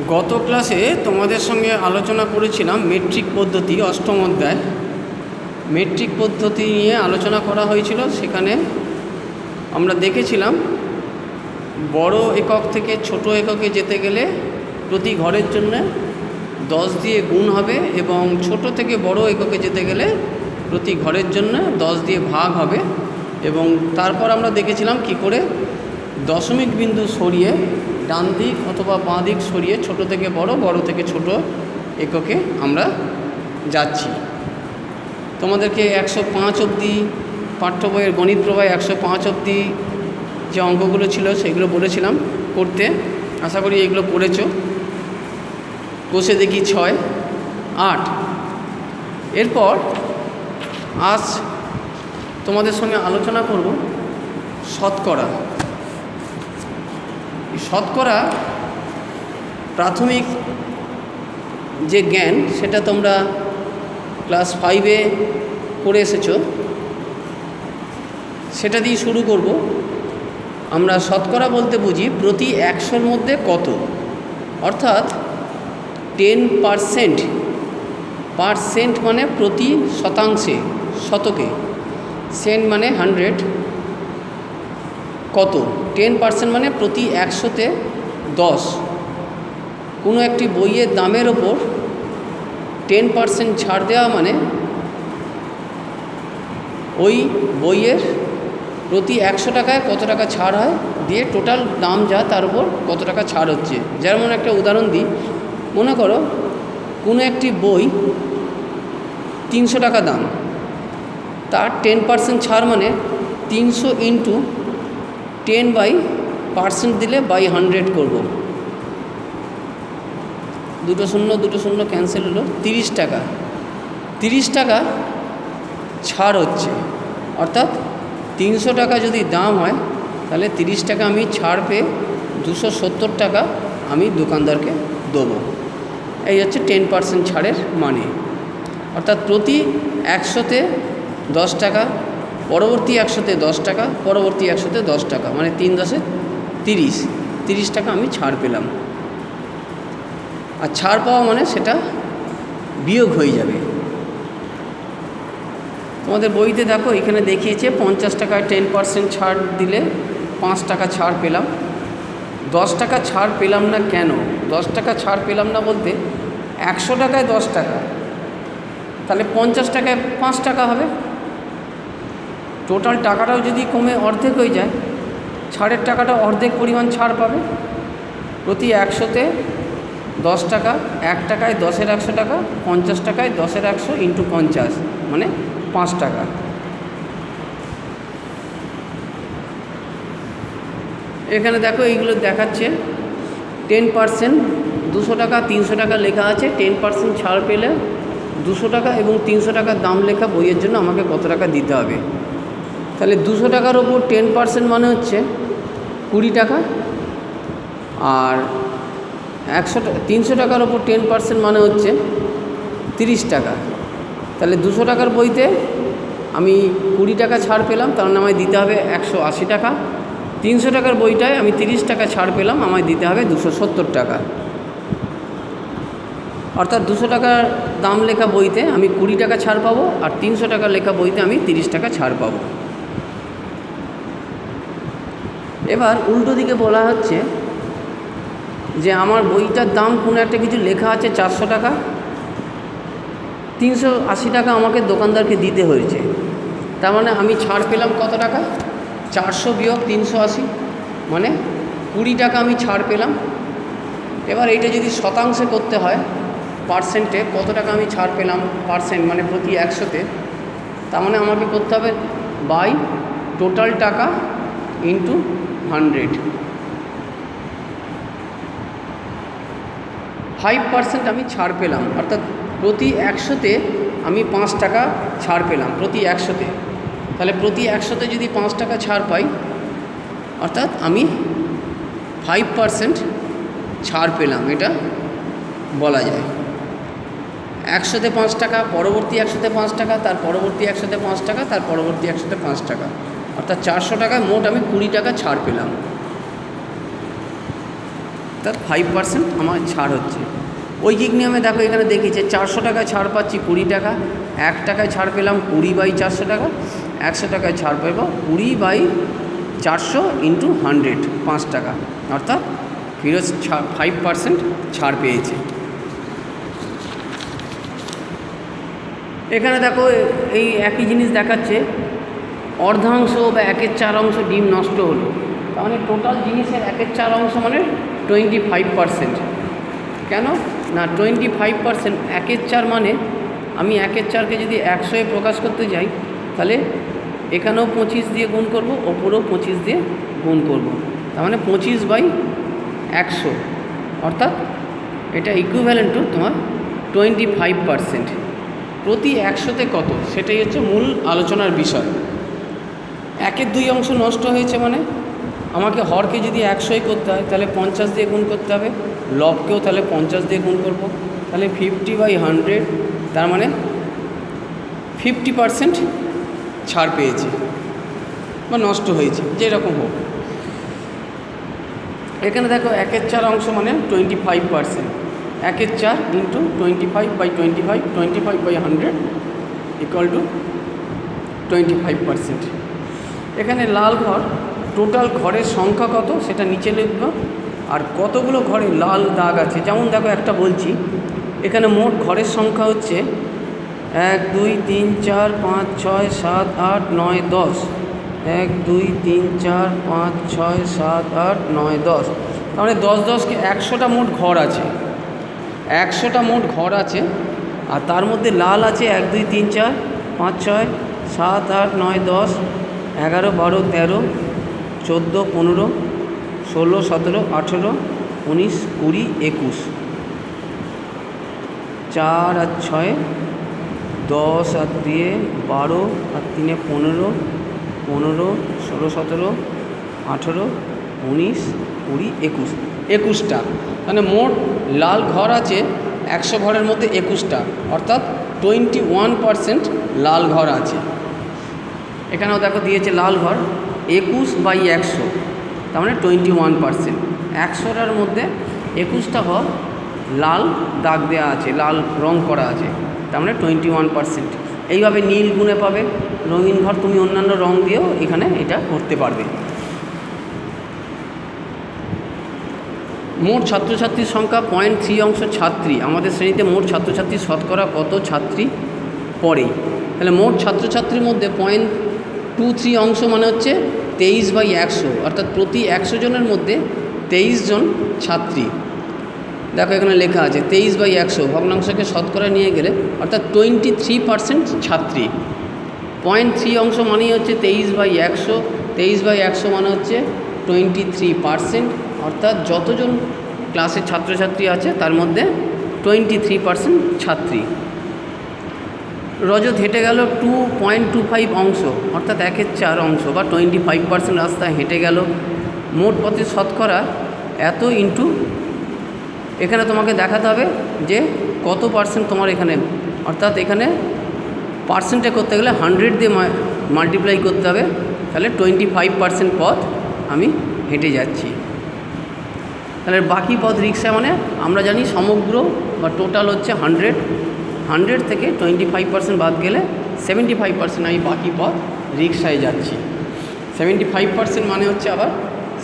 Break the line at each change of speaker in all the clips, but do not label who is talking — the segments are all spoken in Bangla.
গত ক্লাসে তোমাদের সঙ্গে আলোচনা করেছিলাম মেট্রিক পদ্ধতি অষ্টম অধ্যায়। মেট্রিক পদ্ধতি নিয়ে আলোচনা করা হয়েছিল। সেখানে আমরা দেখেছিলাম বড় একক থেকে ছোট এককে যেতে গেলে প্রতি ঘরের জন্য 10 দিয়ে গুণ হবে এবং ছোট থেকে বড় এককে যেতে গেলে প্রতি ঘরের জন্য 10 দিয়ে ভাগ হবে। এবং তারপর আমরা দেখেছিলাম কি করে দশমিক বিন্দু সরিয়ে ডান দিক অথবা বাঁ দিক সরিয়ে ছোট থেকে বড়, বড় থেকে ছোট এককে আমরা যাচ্ছি। তোমাদেরকে 105 অবধি পাঠ্য বইয়ের গণিত প্রবাহে 105 অবধি যে অঙ্কগুলো ছিল সেগুলো বলেছিলাম করতে। আশা করি এগুলো পড়েছো। কষে দেখি 6, 8। এরপর আজ তোমাদের সঙ্গে আলোচনা করব শতকরা। শতকরা প্রাথমিক যে জ্ঞান সেটা তোমরা ক্লাস 5-এ করে এসেছো, সেটা দিয়ে শুরু করব। আমরা শতকরা বলতে বুঝি প্রতি 100-র মধ্যে কত, অর্থাৎ 10%। পারসেন্ট মানে প্রতি শতাংশে, শতকে, সেন্ট মানে 100, কত 10% মানে প্রতি 100-তে 10। কোনো একটি বইয়ের দামের ওপর 10% ছাড় দেওয়া মানে ওই বইয়ের প্রতি 100 টাকায় কত টাকা ছাড় হয় দিয়ে টোটাল দাম যা তার উপর কত টাকা ছাড় হচ্ছে। যেমন একটা উদাহরণ দিই, মনে করো কোনো একটি বই 300 টাকা দাম, তার 10% ছাড় মানে 300 ইন্টু 10/% দিলে বাই 100 করব। 2 শূন্য ক্যান্সেল হলো, 30 টাকা। 30 টাকা ছাড় হচ্ছে, অর্থাৎ 300 টাকা যদি দাম হয় তাহলে 30 টাকা আমি ছাড় পেয়ে 270 টাকা আমি দোকানদারকে দেবো। এই হচ্ছে 10% ছাড়ের মানে। অর্থাৎ প্রতি 100-তে 10 টাকা, পরবর্তী 100-তে 10 টাকা, পরবর্তী 100-তে 10 টাকা, মানে 3 × 10 = 30 টাকা আমি ছাড় পেলাম। আর ছাড় পাওয়া মানে সেটা বিয়োগ হয়ে যাবে। তোমাদের বইতে দেখো এখানে দেখিয়েছে 50 টাকায় 10% ছাড় দিলে 5 টাকা ছাড় পেলাম। 10 টাকা ছাড় পেলাম না কেন? 10 টাকা ছাড় পেলাম না বলতে 100 টাকায় 10 টাকা, তাহলে 50 টাকায় 5 টাকা হবে। টোটাল টাকাটাও যদি কমে অর্ধেক হয়ে যায়, ছাড়ের টাকাটা অর্ধেক পরিমাণ ছাড় পাবে। প্রতি 100-তে 10 টাকা, 1 টাকায় 10-এর 100 টাকা, 50 টাকায় 10-এর 100 ইন্টু 50 মানে 5 টাকা। এখানে দেখো এইগুলো দেখাচ্ছে 10%, 200 টাকা, 300 টাকা লেখা আছে। 10% ছাড় পেলে 200 টাকা এবং 300 টাকার দাম লেখা বইয়ের জন্য আমাকে কত টাকা দিতে হবে। তাহলে 200 টাকার ওপর 10% মানে হচ্ছে 20 টাকা, আর 300 টাকার ওপর 10% মানে হচ্ছে 30 টাকা। তাহলে 200 টাকার বইতে আমি 20 টাকা ছাড় পেলাম, কারণ আমায় দিতে হবে 180 টাকা। 300 টাকার বইটায় আমি 30 টাকা ছাড় পেলাম, আমায় দিতে হবে 270 টাকা। অর্থাৎ 200 টাকার দাম লেখা বইতে আমি 20 টাকা ছাড় পাবো, আর 300 টাকা লেখা বইতে আমি 30 টাকা ছাড় পাবো। এবার উল্টো দিকে বলা হচ্ছে যে আমার বইটার দাম কোনো একটা কিছু লেখা আছে 400 টাকা, 380 টাকা আমাকে দোকানদারকে দিতে হয়েছে। তার মানে আমি ছাড় পেলাম কত টাকা? 400 বিয়োগ 380 মানে 20 টাকা আমি ছাড় পেলাম। এবার এইটা যদি শতাংশে করতে হয়, পার্সেন্টে কত টাকা আমি ছাড় পেলাম, পার্সেন্ট মানে প্রতি 100-তে, তার মানে আমাকে করতে হবে বাই টোটাল টাকা ইন্টু 100। 5% আমি ছাড় পেলাম, অর্থাৎ প্রতি 100-তে আমি 5 টাকা ছাড় পেলাম প্রতি 100-তে। তাহলে প্রতি 100-তে যদি 5 টাকা ছাড় পাই, অর্থাৎ আমি 5% ছাড় পেলাম, এটা বলা যায়। 100-তে 5 টাকা, পরবর্তী 100-তে 5 টাকা, তার পরবর্তী 100-তে 5 টাকা, তার পরবর্তী 100-তে 5 টাকা, অর্থাৎ 400 টাকায় মোট আমি 20 টাকা ছাড় পেলাম। অর্থাৎ 5% আমার ছাড় হচ্ছে। ঐকিক নিয়মে দেখো এখানে দেখিয়েছে 400 টাকায় ছাড় পাচ্ছি 20 টাকা, 1 টাকায় ছাড় পেলাম 20/400 টাকা, 100 টাকায় ছাড় পাবো 20/400 ইন্টু 100 5 টাকা, অর্থাৎ ফিরত 5% ছাড় পেয়েছে। এখানে দেখো এই একই জিনিস দেখাচ্ছে, অর্ধাংশ বা 1/4 ডিম নষ্ট হলো, তার মানে টোটাল জিনিসের 1/4 মানে 25%। কেন না 25%, 1/4 মানে আমি 1/4কে যদি 100-এ প্রকাশ করতে যাই তাহলে এখানেও 25 দিয়ে গুণ করব, ওপরেও 25 দিয়ে গুণ করব, তার মানে 25/100, অর্থাৎ এটা ইকুইভ্যালেন্ট টু তোমার 25%। প্রতি 100-তে কত, সেটাই হচ্ছে মূল আলোচনার বিষয়। 1/2 অংশ নষ্ট হয়েছে মানে আমাকে হরকে যদি 100-এ করতে হয় তাহলে 50 দিয়ে গুণ করতে হবে, লবকেও তাহলে 50 দিয়ে গুণ করব, তাহলে 50/100, তার মানে 50% ছাড় পেয়েছে বা নষ্ট হয়েছে, যেরকম হোক। এখানে দেখো 1/4 অংশ মানে 25%, 1/4 ইন্টু 25/25, 25/100 ইকুয়াল টু 25%। এখানে লাল ঘর, টোটাল ঘরের সংখ্যা কত সেটা নিচে লিখব, আর কতগুলো ঘরে লাল দাগ আছে, যেমন দেখো একটা বলছি, এখানে মোট ঘরের সংখ্যা হচ্ছে 1 2 3 4 5 6 7 8 9 10, 1 2 3 4 5 6 7 8 9 10, তাহলে 10-10কে 100টা মোট ঘর আছে, 100টা মোট ঘর আছে, আর তার মধ্যে লাল আছে 1 2 3 4 5 6 7 8 9 10 11 12 13 14 15 16 17 18 19 20 21, 4 আর 6 10 আর 2 12 আর 3 15 15 16 17 18 19 20 21, 21টা, মানে মোট লাল ঘর আছে 100 ঘরের মধ্যে 21টা, অর্থাৎ 21% লাল ঘর আছে। এখানেও দেখো দিয়েছে লাল ঘর 21/100, তার মানে 21%। 100টার মধ্যে 21টা ঘর লাল দাগ দেওয়া আছে, লাল রং করা আছে, তার মানে 21%। এইভাবে নীল গুণে পাবে, রঙিন ঘর তুমি অন্যান্য রং দিয়েও এখানে এটা করতে পারবে। মোট ছাত্রছাত্রীর সংখ্যা 0.3 অংশ ছাত্রী, আমাদের শ্রেণীতে মোট ছাত্রছাত্রী শতকরা কত ছাত্রী পড়ে, তাহলে মোট ছাত্রছাত্রীর মধ্যে 0.23 অংশ মানে হচ্ছে 23/100, অর্থাৎ প্রতি 100 জনের মধ্যে 23 জন ছাত্রী। দেখো এখানে লেখা আছে 23/100, ভগ্নাংশকে শতকরা নিয়ে গেলে অর্থাৎ 23% ছাত্রী। 0.3 অংশ মানেই হচ্ছে 23/100, 23/100 মানে হচ্ছে 23%, অর্থাৎ যতজন ক্লাসের ছাত্রছাত্রী আছে তার মধ্যে 23% ছাত্রী। রজত হেঁটে গেল 2.25 অংশ, অর্থাৎ 1/4 অংশ বা 25% রাস্তা হেঁটে গেল। মোট পথের শতকরা এত ইন্টু, এখানে তোমাকে দেখাতে হবে যে কত পার্সেন্ট তোমার এখানে, অর্থাৎ এখানে পার্সেন্টে করতে গেলে 100 দিয়ে মাল্টিপ্লাই করতে হবে, তাহলে 25% পথ আমি হেঁটে যাচ্ছি। তাহলে বাকি পথ রিক্সা, মানে আমরা জানি সমগ্র বা টোটাল হচ্ছে 100 থেকে 25% বাদ গেলে 75% আমি বাকি পথ রিক্সায় যাচ্ছি। 75% মানে হচ্ছে আবার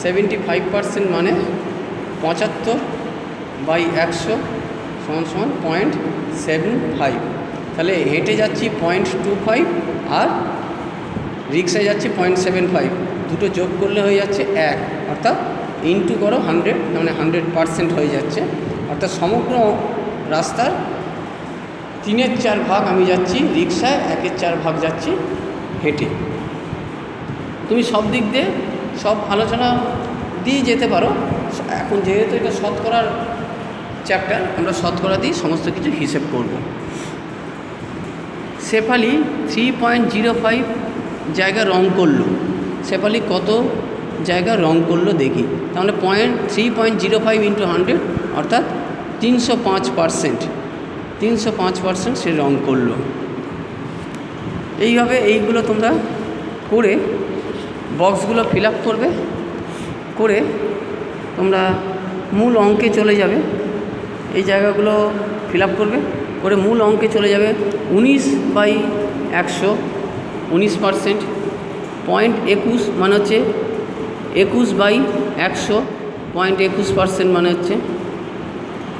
75% মানে 75/100 = 0.75, তাহলে হেঁটে যাচ্ছি 0.25 আর রিক্সায় যাচ্ছি 0.75, দুটো যোগ করলে হয়ে যাচ্ছে 1, অর্থাৎ ইন্টু করো 100, মানে 100% হয়ে যাচ্ছে, অর্থাৎ সমগ্র রাস্তার 3/4 ভাগ আমি যাচ্ছি রিক্সায়, 1/4 ভাগ যাচ্ছি হেঁটে। তুমি সব দিক দিয়ে সব আলোচনা দিয়ে যেতে পারো। এখন যেহেতু এটা শতকরার চ্যাপ্টার, আমরা শতকরা দিয়ে সমস্ত কিছু হিসেব করব। শেফালি 3.05 জায়গা রং করলো, শেফালি কত জায়গা রং করলো দেখি, তাহলে 3.05 ইন্টু 100, অর্থাৎ 305%, 305% সে রং করলো। এইভাবে এইগুলো তোমরা করে বক্সগুলো ফিল আপ করবে, করে তোমরা মূল অঙ্কে চলে যাবে, এই জায়গাগুলো ফিল আপ করবে, করে মূল অঙ্কে চলে যাবে 19/100, 19%, 0.21 মানে হচ্ছে 21/100, 0.21% মানে হচ্ছে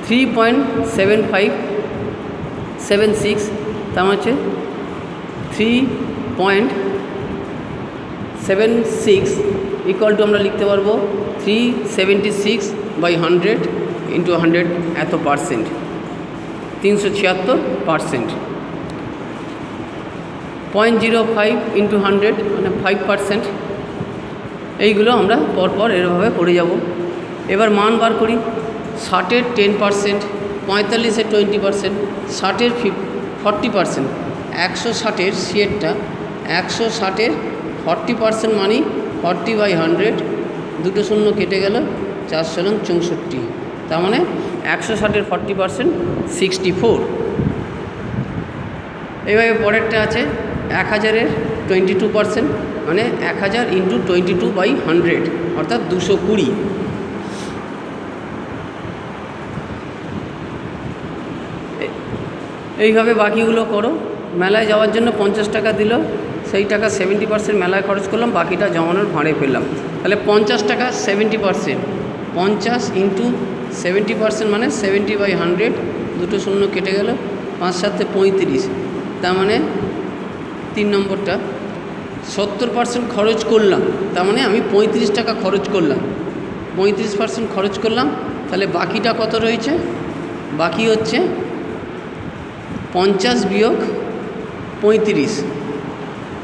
3.7576, তার মানে হচ্ছে 3.76 ইকুয়াল টু আমরা লিখতে পারবো 376/100 ইন্টু 100 এত পার্সেন্ট, 376%। 0.05 ইন্টু 100 মানে 5%। এইগুলো আমরা পরপর এরভাবে করে যাব। এবার মান বার করি। 60-এর 10%, 45-এর 20%, 60-এর 40%, 160-এর শেয়ারটা, 160-এর 40% মানে 40/100, দুটো শূন্য কেটে গেল, 4×64, তার মানে 160-এর 40% 64। এইভাবে পরেরটা আছে 1000-এর 22%, মানে 1000 ইন্টু 22/100 অর্থাৎ 220। এইভাবে বাকিগুলো করো। মেলায় যাওয়ার জন্য 50 টাকা দিল, সেই টাকা 70% মেলায় খরচ করলাম, বাকিটা জমানোর ভাঁড়ে ফেললাম। তাহলে 50 টাকা 70%, 50 ইন্টু 70% মানে 70/100, দুটো শূন্য কেটে গেল, 5×7 = 35, তার মানে 3 নম্বরটা 70% খরচ করলাম, তার মানে আমি 35 টাকা খরচ করলাম, 35% খরচ করলাম। তাহলে বাকিটা কত রয়েছে? বাকি হচ্ছে 50 বিয়োগ 35,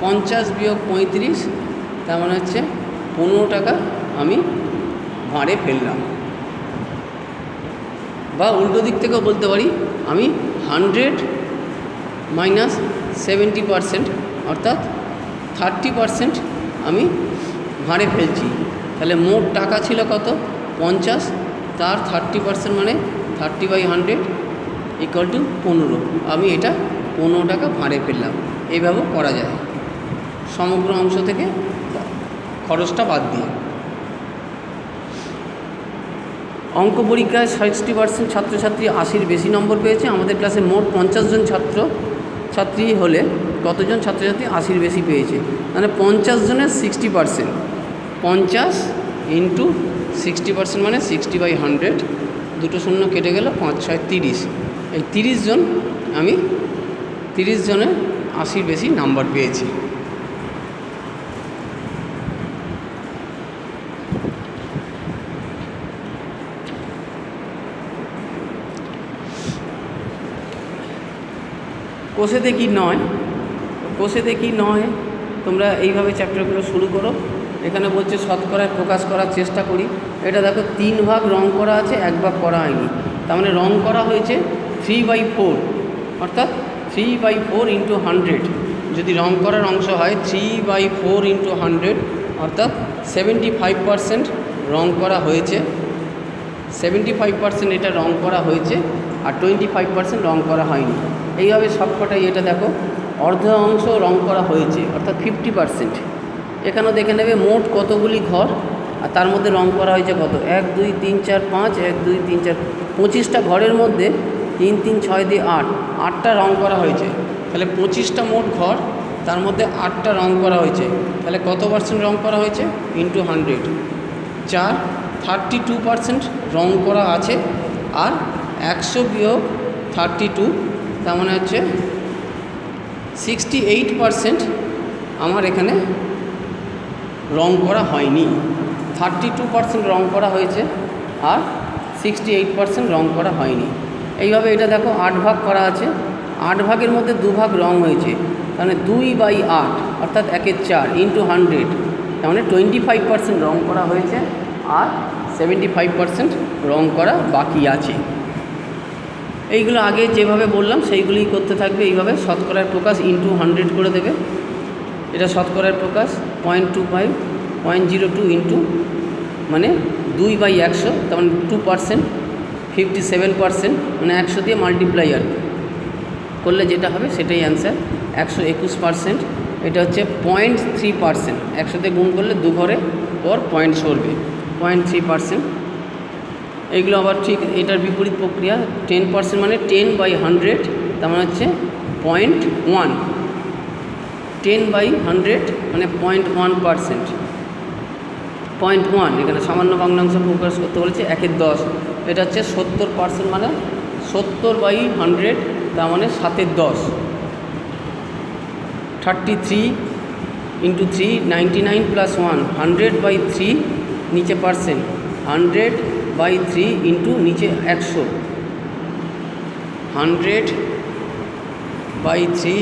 50 বিয়োগ 35, তার মানে হচ্ছে 15 টাকা আমি ভাঁড়ে ফেললাম। বা উল্টো দিক থেকেও বলতে পারি, আমি 100 মাইনাস 70% অর্থাৎ 30% আমি ভাঁড়ে ফেলছি। তাহলে মোট টাকা ছিল কত? 50, তার 30% মানে 30/100 ইকুয়াল টু 15। আমি এটা 15 টাকা ভাঁড়ে ফেললাম। এইভাবেও করা যায়, সমগ্র অংশ থেকে খরচটা বাদ দিয়ে। অঙ্ক পরীক্ষায় 60% ছাত্রছাত্রী 80-র বেশি নম্বর পেয়েছে। আমাদের ক্লাসে মোট 50 জন ছাত্রী হলে কতজন ছাত্রছাত্রী 80-র বেশি পেয়েছে? মানে 50 জনের 60%, 50 ইন্টু 60% মানে 60/100, দুটো শূন্য কেটে গেল, 5×6 = 30। এই 30 জন, আমি 30 জনের 80-র বেশি নাম্বার পেয়েছি। কোষেতে কি নয়, কোষেতে কি নয়, তোমরা এইভাবে চ্যাপ্টারগুলো শুরু করো। এখানে বলছে শতকরায় প্রকাশ করার চেষ্টা করি। এটা দেখো 3 ভাগ রং করা আছে, 1 ভাগ করা হয়নি, তার মানে রং করা হয়েছে 3/4, অর্থাৎ 3/4 ইন্টু 100। যদি রং করার অংশ হয় 3/4 ইন্টু 100 অর্থাৎ 75% রং করা হয়েছে, 75% এটা রং করা হয়েছে, আর 25% রং করা হয়নি। এইভাবে সবকটাই এটা দেখো অর্ধ অংশ রং করা হয়েছে, অর্থাৎ 50%। এখানেও দেখে নেবে মোট কতগুলি ঘর, আর তার মধ্যে রং করা হয়েছে কত? 1 2 3 4 5, 1 2 3 4, 25টা ঘরের মধ্যে 3 3 6 দিয়ে 8, 8টা রং করা হয়েছে। তাহলে 25টা মোট ঘর, তার মধ্যে 8টা রং করা হয়েছে। তাহলে কত পার্সেন্ট রং করা হয়েছে? ইন্টু 100, 4, 32% রং করা আছে। আর 100 বিয়োগ 32, তার মানে হচ্ছে 68% আমার এখানে রং করা হয়নি। 32% রং করা হয়েছে আর 68% রং করা হয়নি। এইভাবে এটা দেখো 8 ভাগ করা আছে, 8 ভাগের মধ্যে 2 ভাগ রং হয়েছে, তাহলে 2/8 অর্থাৎ 1/4 ইন্টু 100, তার মানে 25% রং করা হয়েছে আর 75% রং করা বাকি আছে। এইগুলো আগে যেভাবে বললাম সেইগুলিই করতে থাকবে। এইভাবে শতকরার প্রকাশ ইন্টু 100 করে দেবে। এটা শতকরার প্রকাশ 0.25, 0.02 ইন্টু মানে 2/100, তার মানে 2%, 57% মানে 100 দিয়ে মাল্টিপ্লাইয়ার করলে যেটা হবে সেটাই অ্যান্সার। 121%, এটা হচ্ছে 0.3%, 100 দিয়ে গুণ করলে 2 ঘরে পর পয়েন্ট সরবে, 0.3%। এইগুলো আবার ঠিক এটার বিপরীত প্রক্রিয়া। 10% মানে 10/100, তার মানে হচ্ছে 0.1। 10/100 মানে 0.1%। 0.1 এখানে সামান্য ভগ্নাংশ প্রকাশ করতে বলেছে 1/10। এটা হচ্ছে 70% মানে 70/100, তার মানে 7/10। 33 × 3 99 + 1 100/3 নিচে পার্সেন্ট, 100/3 ইন্টু নিচে 100, 100/3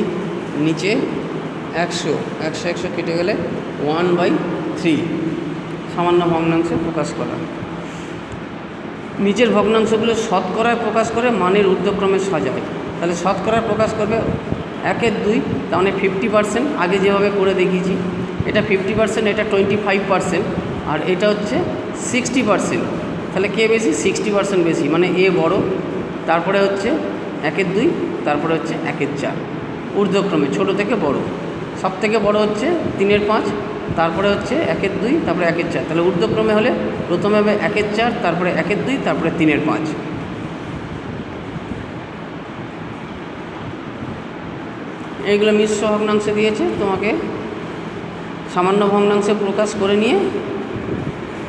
নিচে 100, 100 কেটে গেলে 1/3। সামান্য ভগ্নাংশে প্রকাশ করা। নিচের ভগ্নাংশগুলো শতকরায় প্রকাশ করে মানের ঊর্ধ্বক্রমে সাজায়। তাহলে শতকরায় প্রকাশ করবে 1/2, তার মানে 50%। আগে যেভাবে করে দেখিয়েছি, এটা 50%, এটা 25%, আর এটা হচ্ছে 60%। তাহলে কে বেশি? 60% বেশি, মানে এ বড়। তারপরে হচ্ছে 1/2, তারপরে হচ্ছে 1/4 ঊর্ধ্বক্রমে ছোট থেকে বড়। সব থেকে বড় হচ্ছে 3/5, তারপরে হচ্ছে 1/2, তারপরে 1/4। তাহলে ঊর্ধ্বক্রমে হলে প্রথমে হবে 1/4, তারপরে 1/2, তারপরে 3/5। এইগুলো মিশ্র ভগ্নাংশে দিয়েছে, তোমাকে সামান্য ভগ্নাংশে প্রকাশ করে নিয়ে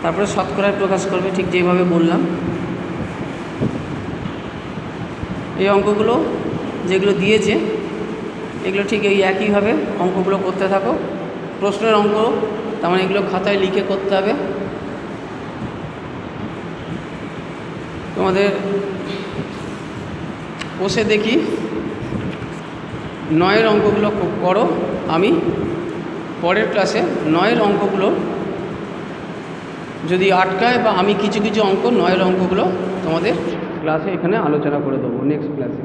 তারপরে শতকরায় প্রকাশ করবে, ঠিক যেভাবে বললাম। এই অঙ্কগুলো যেগুলো দিয়েছে এগুলো ঠিক এই একইভাবে অঙ্কগুলো করতে থাকো। প্রশ্নের অঙ্ক, তার মানে এগুলো খাতায় লিখে করতে হবে। তোমাদের বসে দেখি 9-এর অঙ্কগুলো করো। আমি পরের ক্লাসে 9-এর অঙ্কগুলো যদি আটকায় বা আমি কিছু কিছু অঙ্ক 9-এর অঙ্কগুলো তোমাদের ক্লাসে এখানে আলোচনা করে দেবো নেক্সট ক্লাসে।